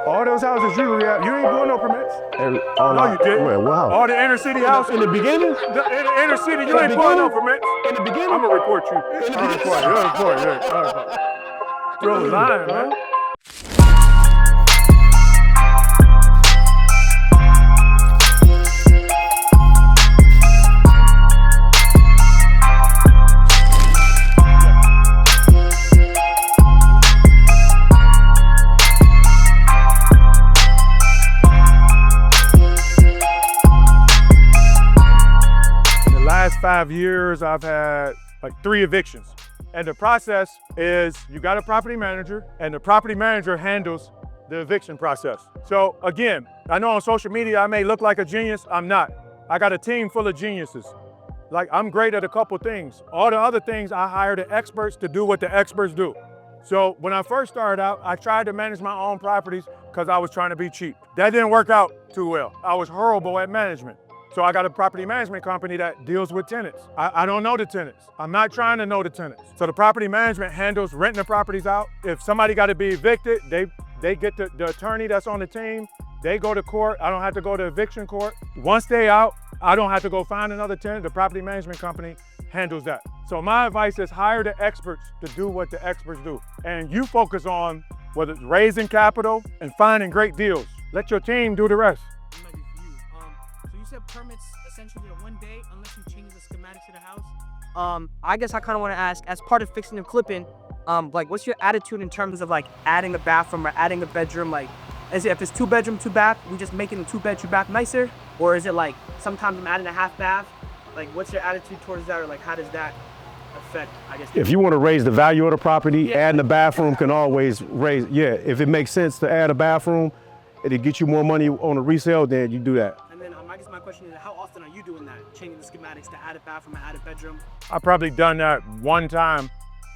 All those houses you rehab, you ain't pulling no permits. No, you didn't. Where? What house? All the inner city houses. In the beginning? In the inner city, you ain't pulling no permits. In the beginning? I'm gonna report you. I'm gonna report you. I'm gonna report you. You're lying, man. Last 5 years, I've had like 3 evictions. And the process is you got a property manager and the property manager handles the eviction process. So again, I know on social media I may look like a genius, I'm not. I got a team full of geniuses. Like I'm great at a couple things. All the other things I hire the experts to do what the experts do. So when I first started out, I tried to manage my own properties because I was trying to be cheap. That didn't work out too well. I was horrible at management. So I got a property management company that deals with tenants. I don't know the tenants. I'm not trying to know the tenants. So the property management handles renting the properties out. If somebody got to be evicted, they get the attorney that's on the team. They go to court. I don't have to go to eviction court. Once they out, I don't have to go find another tenant. The property management company handles that. So my advice is hire the experts to do what the experts do. And you focus on whether it's raising capital and finding great deals. Let your team do the rest. Permits essentially are 1 day unless you change the schematics to the house. I guess I kind of want to ask, as part of fixing and flipping, like what's your attitude in terms of like adding a bathroom or adding a bedroom? Like, is it if it's 2 bedroom, 2 bath, we just making the 2 bed, 2 bath nicer? Or is it like sometimes I'm adding a half bath? Like, what's your attitude towards that, or like how does that affect, I guess? If you want to raise the value of the property, adding a bathroom can always raise. Yeah, if it makes sense to add a bathroom, it'll get you more money on a resale, then you do that. I guess my question is, how often are you doing that? Changing the schematics to add a bathroom, add a bedroom? I've probably done that 1 time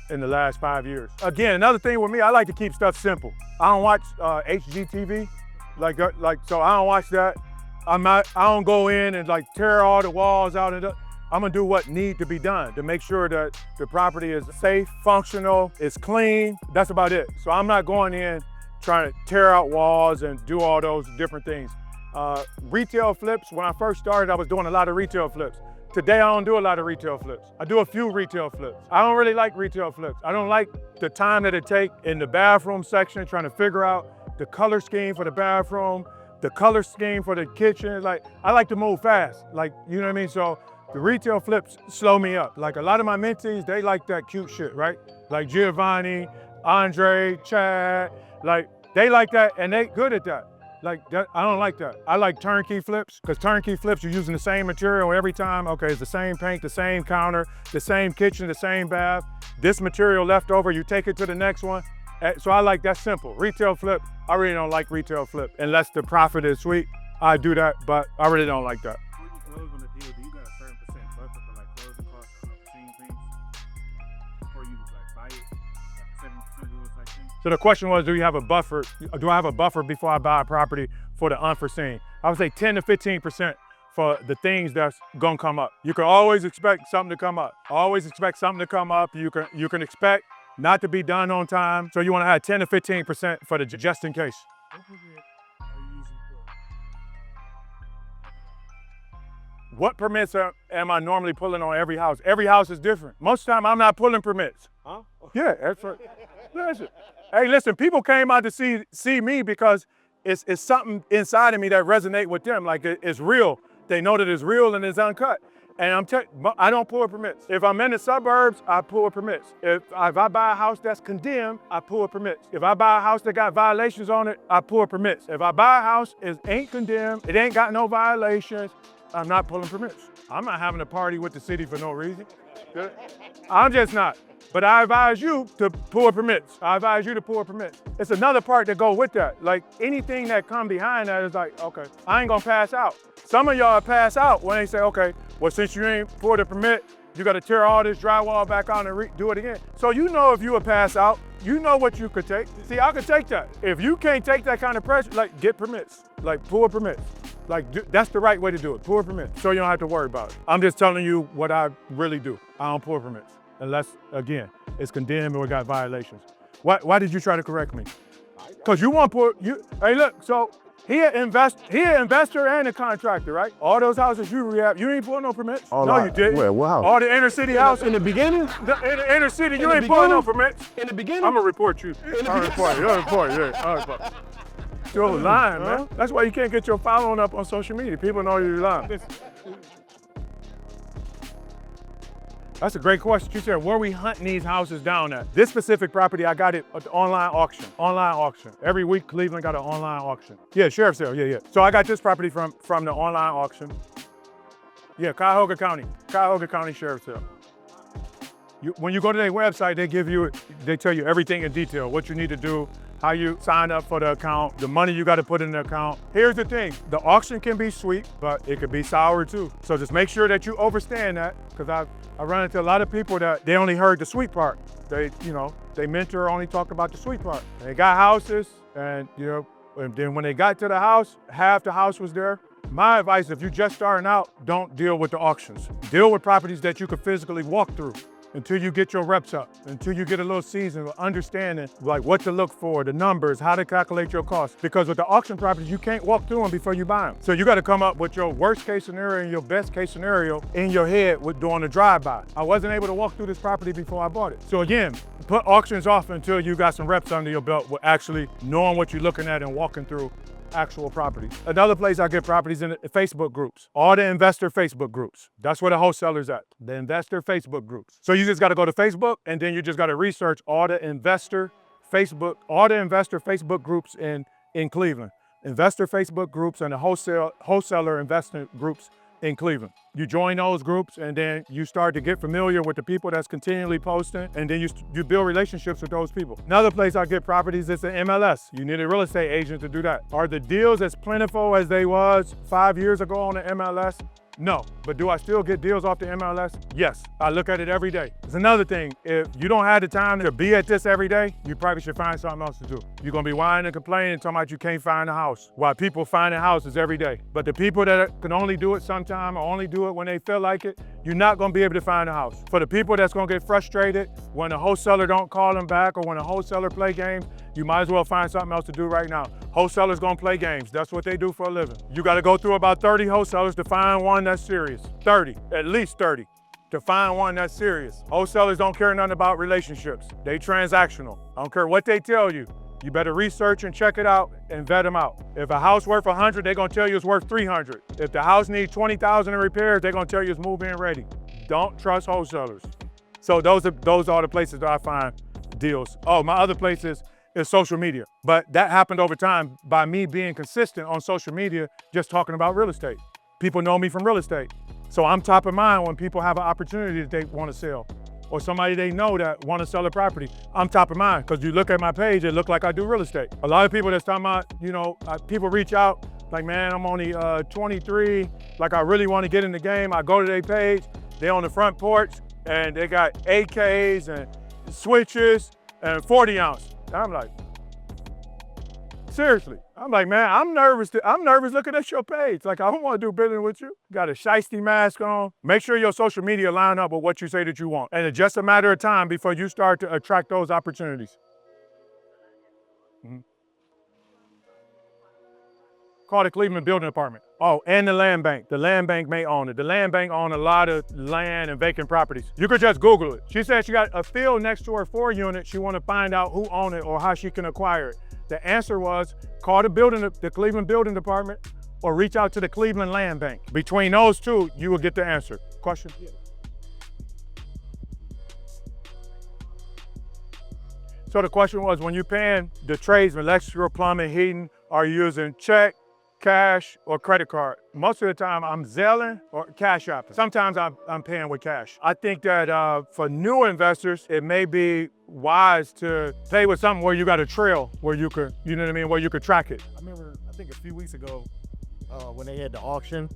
in the last 5 years. Again, another thing with me, I like to keep stuff simple. I don't watch HGTV, so I don't watch that. I don't go in and like tear all the walls out. I'm gonna do what need to be done to make sure that the property is safe, functional, it's clean. That's about it. So I'm not going in trying to tear out walls and do all those different things. Retail flips, when I first started, I was doing a lot of retail flips. Today, I don't do a lot of retail flips. I do a few retail flips. I don't really like retail flips. I don't like the time that it takes in the bathroom section trying to figure out the color scheme for the bathroom, the color scheme for the kitchen. Like, I like to move fast, like, you know what I mean? So the retail flips slow me up. Like a lot of my mentees, they like that cute shit, right? Like Giovanni, Andre, Chad, like they like that and they good at that. Like that, I don't like that. I like turnkey flips, because turnkey flips, you're using the same material every time. Okay, it's the same paint, the same counter, the same kitchen, the same bath. This material left over, you take it to the next one. So I like that simple. Retail flip, I really don't like retail flip. Unless the profit is sweet, I do that, but I really don't like that. When you close on a deal, do you got a certain percent buffer for like closing costs or seeing things? Or you just like buy it, like 7% do it type thing? So the question was, do I have a buffer before I buy a property for the unforeseen? I would say 10 to 15% for the things that's gonna come up. You can always expect something to come up. Always expect something to come up. You can expect not to be done on time. So you wanna have 10 to 15% for the just in case. What permit are you using for? What permits am I normally pulling on every house? Every house is different. Most of the time, I'm not pulling permits. Huh? Yeah, that's right. Listen. Hey, listen, people came out to see me because it's something inside of me that resonate with them. Like it's real. They know that it's real and it's uncut. And I don't pull permits. If I'm in the suburbs, I pull permits. If I buy a house that's condemned, I pull permits. If I buy a house that got violations on it, I pull permits. If I buy a house, it ain't condemned, it ain't got no violations, I'm not pulling permits. I'm not having a party with the city for no reason. I'm just not. But I advise you to pull permits. I advise you to pull permits. It's another part that go with that. Like anything that come behind that is like, okay, I ain't gonna pass out. Some of y'all pass out when they say, okay, well, since you ain't pulled a permit, you gotta tear all this drywall back out and do it again. So you know if you would pass out, you know what you could take. See, I could take that. If you can't take that kind of pressure, like get permits, like pull permits. Like that's the right way to do it, pull permits, so you don't have to worry about it. I'm just telling you what I really do. I don't pull permits. Unless, again, it's condemned or got violations. Why did you try to correct me? Cause you want to put you. Hey, look. So he an investor and a contractor, right? All those houses you rehab, you ain't pulling no permits. No, you didn't. Where? What house? All the inner city houses. In the beginning? In the inner city, you the ain't pulling no beginning? permits. In the beginning? I'm gonna report you. I'll report you. I'll report you. I'll report you. You're lying, man. That's why you can't get your following up on social media. People know you're lying. That's a great question. You said, where we hunting these houses down at? This specific property, I got it at the online auction. Online auction. Every week, Cleveland got an online auction. Yeah, sheriff's sale, yeah. So I got this property from the online auction. Yeah, Cuyahoga County Sheriff's Sale. When you go to their website, they tell you everything in detail, what you need to do, how you sign up for the account, the money you got to put in the account. Here's the thing, the auction can be sweet, but it could be sour too. So just make sure that you understand that, because I run into a lot of people that they only heard the sweet part. They mentor only talked about the sweet part. They got houses, and and then when they got to the house, half the house was there. My advice, if you're just starting out, don't deal with the auctions. Deal with properties that you could physically walk through until you get your reps up, until you get a little seasoned with understanding like what to look for, the numbers, how to calculate your costs. Because with the auction properties, you can't walk through them before you buy them. So you got to come up with your worst case scenario and your best case scenario in your head with doing a drive-by. I wasn't able to walk through this property before I bought it. So again, put auctions off until you got some reps under your belt with actually knowing what you're looking at and walking through actual properties. Another place I get properties in the Facebook groups, all the investor Facebook groups. That's where the wholesalers at, the investor Facebook groups. So you just got to go to Facebook, and then you just got to research all the investor Facebook groups in Cleveland, investor Facebook groups and the wholesaler investor groups in Cleveland. You join those groups, and then you start to get familiar with the people that's continually posting, and then you build relationships with those people. Another place I get properties is the MLS. You need a real estate agent to do that. Are the deals as plentiful as they was 5 years ago on the MLS? No, but do I still get deals off the MLS? Yes, I look at it every day. It's another thing, if you don't have the time to be at this every day, you probably should find something else to do. You're gonna be whining and complaining, talking about you can't find a house, while people finding houses every day. But the people that can only do it sometime or only do it when they feel like it, you're not gonna be able to find a house. For the people that's gonna get frustrated when a wholesaler don't call them back or when a wholesaler play games, you might as well find something else to do right now. Wholesalers gonna play games. That's what they do for a living. You gotta go through about 30 wholesalers to find one that's serious. 30, at least 30, to find one that's serious. Wholesalers don't care nothing about relationships. They transactional. I don't care what they tell you. You better research and check it out and vet them out. If a house worth 100, they're gonna tell you it's worth 300. If the house needs 20,000 in repairs, they're gonna tell you it's move-in ready. Don't trust wholesalers. So those are the places that I find deals. Oh, my other place is social media. But that happened over time by me being consistent on social media, just talking about real estate. People know me from real estate. So I'm top of mind when people have an opportunity that they want to sell, or somebody they know that want to sell a property. I'm top of mind, because you look at my page, it look like I do real estate. A lot of people that's talking about, people reach out like, man, I'm only 23, like I really want to get in the game. I go to their page, they're on the front porch, and they got AKs and switches and 40 ounce. I'm like, seriously. I'm like, man, I'm nervous looking at your page. Like, I don't want to do business with you. Got a shiesty mask on. Make sure your social media line up with what you say that you want. And it's just a matter of time before you start to attract those opportunities. Call the Cleveland Building Department. Oh, and the land bank. The land bank may own it. The land bank own a lot of land and vacant properties. You could just Google it. She said she got a field next to her 4 unit. She want to find out who own it or how she can acquire it. The answer was call the Cleveland Building Department or reach out to the Cleveland Land Bank. Between those two, you will get the answer. Question? So the question was, when you're paying the tradesmen, electrical, plumbing, heating, are you using check, cash, or credit card? Most of the time I'm Zelling or Cash Apping. Sometimes I'm paying with cash. I think that for new investors, it may be wise to pay with something where you got a trail, where you could, where you could track it. I remember, I think a few weeks ago, when they had the auction,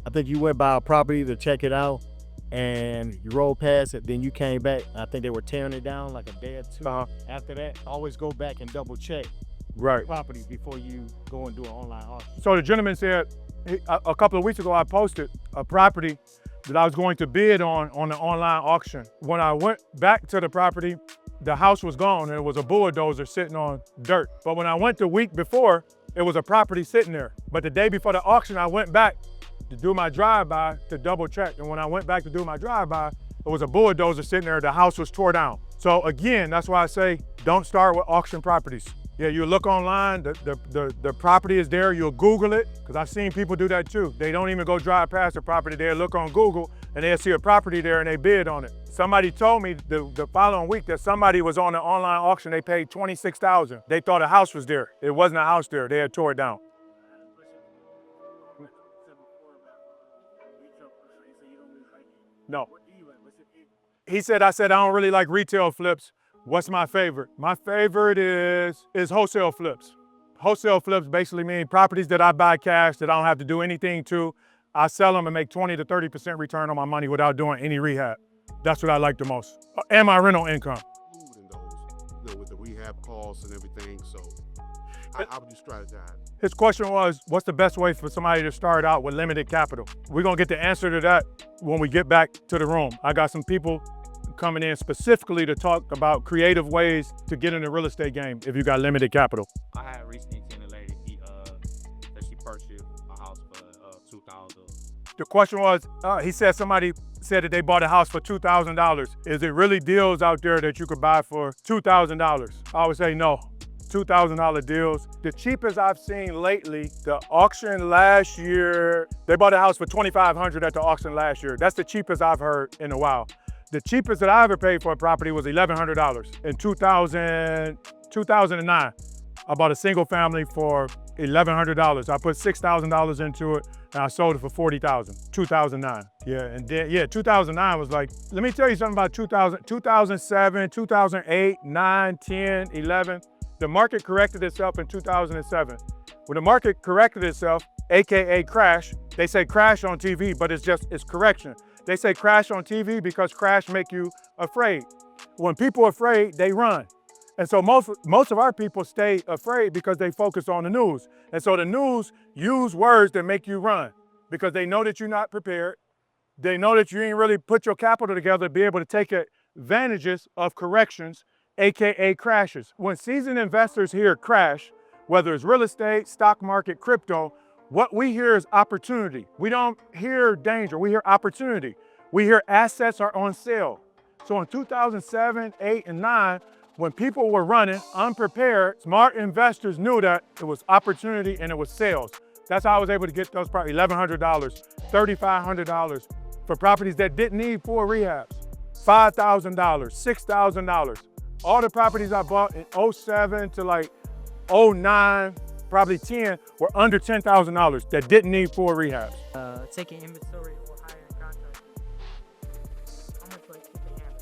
I think you went by a property to check it out, and you rolled past it, then you came back. I think they were tearing it down like a day or two. After that, always go back and double check property before you go and do an online auction. So the gentleman said, a couple of weeks ago, I posted a property that I was going to bid on the online auction. When I went back to the property, the house was gone and it was a bulldozer sitting on dirt. But when I went the week before, it was a property sitting there. But the day before the auction, I went back to do my drive-by to double check. And when I went back to do my drive-by, it was a bulldozer sitting there, the house was tore down. So again, that's why I say, don't start with auction properties. Yeah, you look online, the property is there, you'll Google it, because I've seen people do that too. They don't even go drive past the property, they'll look on Google and they'll see a property there and they bid on it. Somebody told me the following week that somebody was on an online auction, they paid $26,000. They thought a house was there. It wasn't a house there, they had tore it down. No. He said, I don't really like retail flips. What's my favorite? My favorite is wholesale flips. Wholesale flips basically mean properties that I buy cash that I don't have to do anything to. I sell them and make 20 to 30% return on my money without doing any rehab. That's what I like the most. And my rental income. In those, with the rehab costs and everything, so how would you strategize? His question was, what's the best way for somebody to start out with limited capital? We're gonna get the answer to that when we get back to the room. I got some people coming in specifically to talk about creative ways to get in the real estate game if you got limited capital. I had recently seen a lady, that she purchased a house for $2,000. The question was, he said somebody said that they bought a house for $2,000. Is it really deals out there that you could buy for $2,000? I would say no. $2,000 deals. The cheapest I've seen lately, the auction last year, they bought a house for $2,500 at the auction last year. That's the cheapest I've heard in a while. The cheapest that I ever paid for a property was $1,100 in 2009. I bought a single family for $1,100. I put $6,000 into it and I sold it for $40,000, 2009. Yeah, and then, 2009 was like, let me tell you something about 2007, 2008, 9, 10, 11. The market corrected itself in 2007. When the market corrected itself, AKA crash, they say crash on TV, but it's correction. They say crash on TV because crash make you afraid. When people are afraid, they run. And so most of our people stay afraid because they focus on the news. And so the news use words that make you run because they know that you're not prepared. They know that you ain't really put your capital together to be able to take advantages of corrections, AKA crashes. When seasoned investors hear crash, whether it's real estate, stock market, crypto, what we hear is opportunity. We don't hear danger, we hear opportunity. We hear assets are on sale. So in 2007, 8, and 9, when people were running unprepared, smart investors knew that it was opportunity and it was sales. That's how I was able to get those probably $1,100, $3,500 for properties that didn't need full rehabs. $5,000, $6,000. All the properties I bought in 07 to like 09, probably 10, were under $10,000 that didn't need full rehabs. Taking inventory or hiring contractors. How much like you can handle?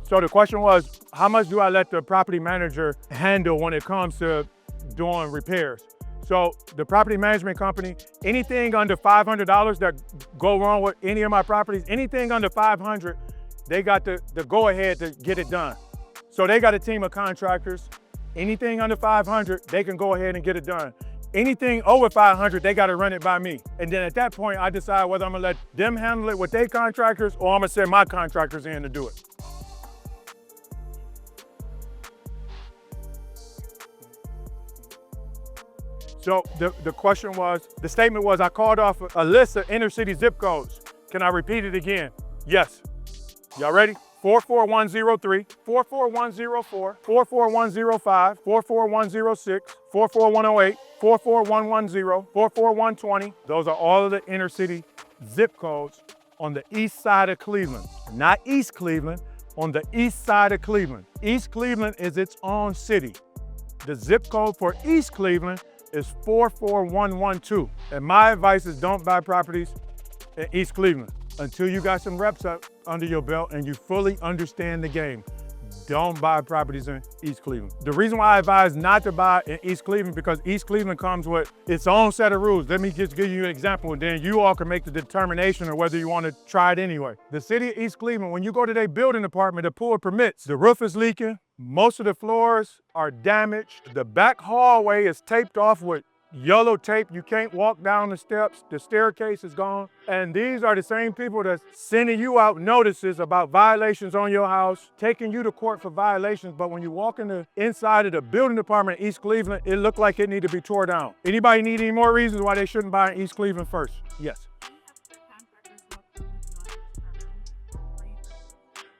So the question was, how much do I let the property manager handle when it comes to doing repairs? So the property management company, anything under $500 that go wrong with any of my properties, anything under $500, they got the go ahead to get it done. So they got a team of contractors. Anything under 500, they can go ahead and get it done. Anything over 500, they got to run it by me. And then at that point, I decide whether I'm gonna let them handle it with their contractors or I'm gonna send my contractors in to do it. So the question was, the statement was, I called off a list of inner city zip codes. Can I repeat it again? Yes. Y'all ready? 44103, 44104, 44105, 44106, 44108, 44110, 44120. Those are all of the inner city zip codes on the east side of Cleveland. Not East Cleveland, on the east side of Cleveland. East Cleveland is its own city. The zip code for East Cleveland is 44112. And my advice is don't buy properties in East Cleveland until you got some reps up under your belt and you fully understand the game. Don't buy properties in East Cleveland. The reason why I advise not to buy in East Cleveland because East Cleveland comes with its own set of rules. Let me just give you an example and then you all can make the determination of whether you want to try it anyway. The city of East Cleveland, when you go to their building department to pull permits, the roof is leaking, most of the floors are damaged, the back hallway is taped off with yellow tape. You can't walk down the steps. The staircase is gone. And these are the same people that's sending you out notices about violations on your house, taking you to court for violations. But when you walk in the inside of the building department in East Cleveland, it looked like it needed to be tore down. Anybody need any more reasons why they shouldn't buy in East Cleveland first? Yes.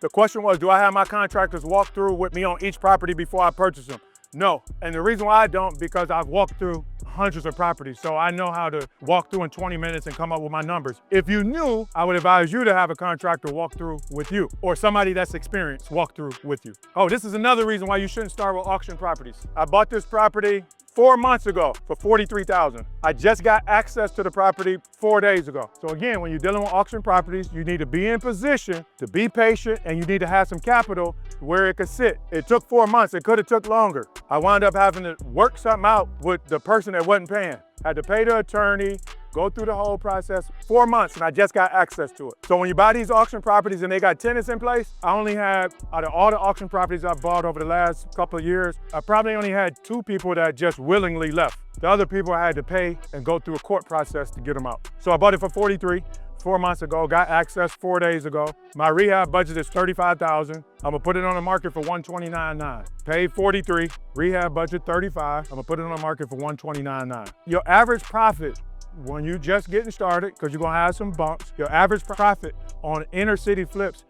The question was, do I have my contractors walk through with me on each property before I purchase them? No. And the reason why I don't, because I've walked through hundreds of properties, so I know how to walk through in 20 minutes and come up with my numbers. If you knew, I would advise you to have a contractor walk through with you, or somebody that's experienced walk through with you. Oh, this is another reason why you shouldn't start with auction properties. I bought this property 4 months ago for $43,000. I just got access to the property 4 days ago. So again, when you're dealing with auction properties, you need to be in position to be patient, and you need to have some capital where it could sit. It took 4 months, it could have took longer. I wound up having to work something out with the person that wasn't paying. Had to pay the attorney, go through the whole process. 4 months, and I just got access to it. So when you buy these auction properties and they got tenants in place, I only had, out of all the auction properties I've bought over the last couple of years, I probably only had 2 people that just willingly left. The other people I had to pay and go through a court process to get them out. So I bought it for $43,000 4 months ago, got access 4 days ago. My rehab budget is $35,000. I'm gonna put it on the market for $129,900. Paid $43,000, rehab budget $35,000. I'm gonna put it on the market for $129,900. Your average profit when you just getting started, because you're gonna have some bumps, your average profit on inner city flips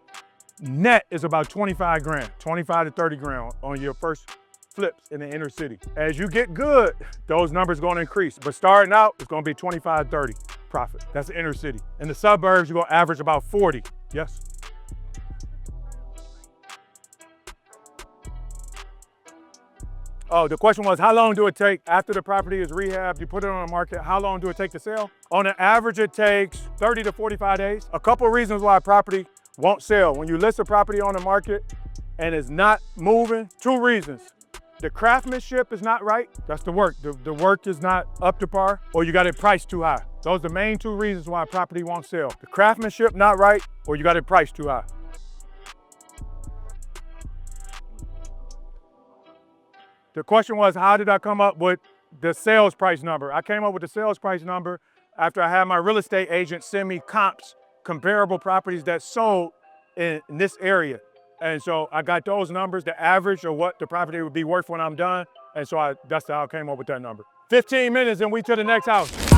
net is about 25 grand, 25 to 30 grand on your first flips in the inner city. As you get good, those numbers gonna increase. But starting out, it's gonna be 25, 30 profit. That's the inner city. In the suburbs, you're gonna average about 40. Yes? Oh, the question was, how long do it take after the property is rehabbed, you put it on the market, how long do it take to sell? On an average, it takes 30 to 45 days. A couple of reasons why a property won't sell. When you list a property on the market and it's not moving, 2 reasons. The craftsmanship is not right, that's the work. The work is not up to par, or you got it priced too high. Those are the main 2 reasons why a property won't sell. The craftsmanship not right, or you got it priced too high. The question was, how did I come up with the sales price number? I came up with the sales price number after I had my real estate agent send me comps, comparable properties that sold in this area. And so I got those numbers, the average of what the property would be worth when I'm done. And so that's how I came up with that number. 15 minutes and we to the next house.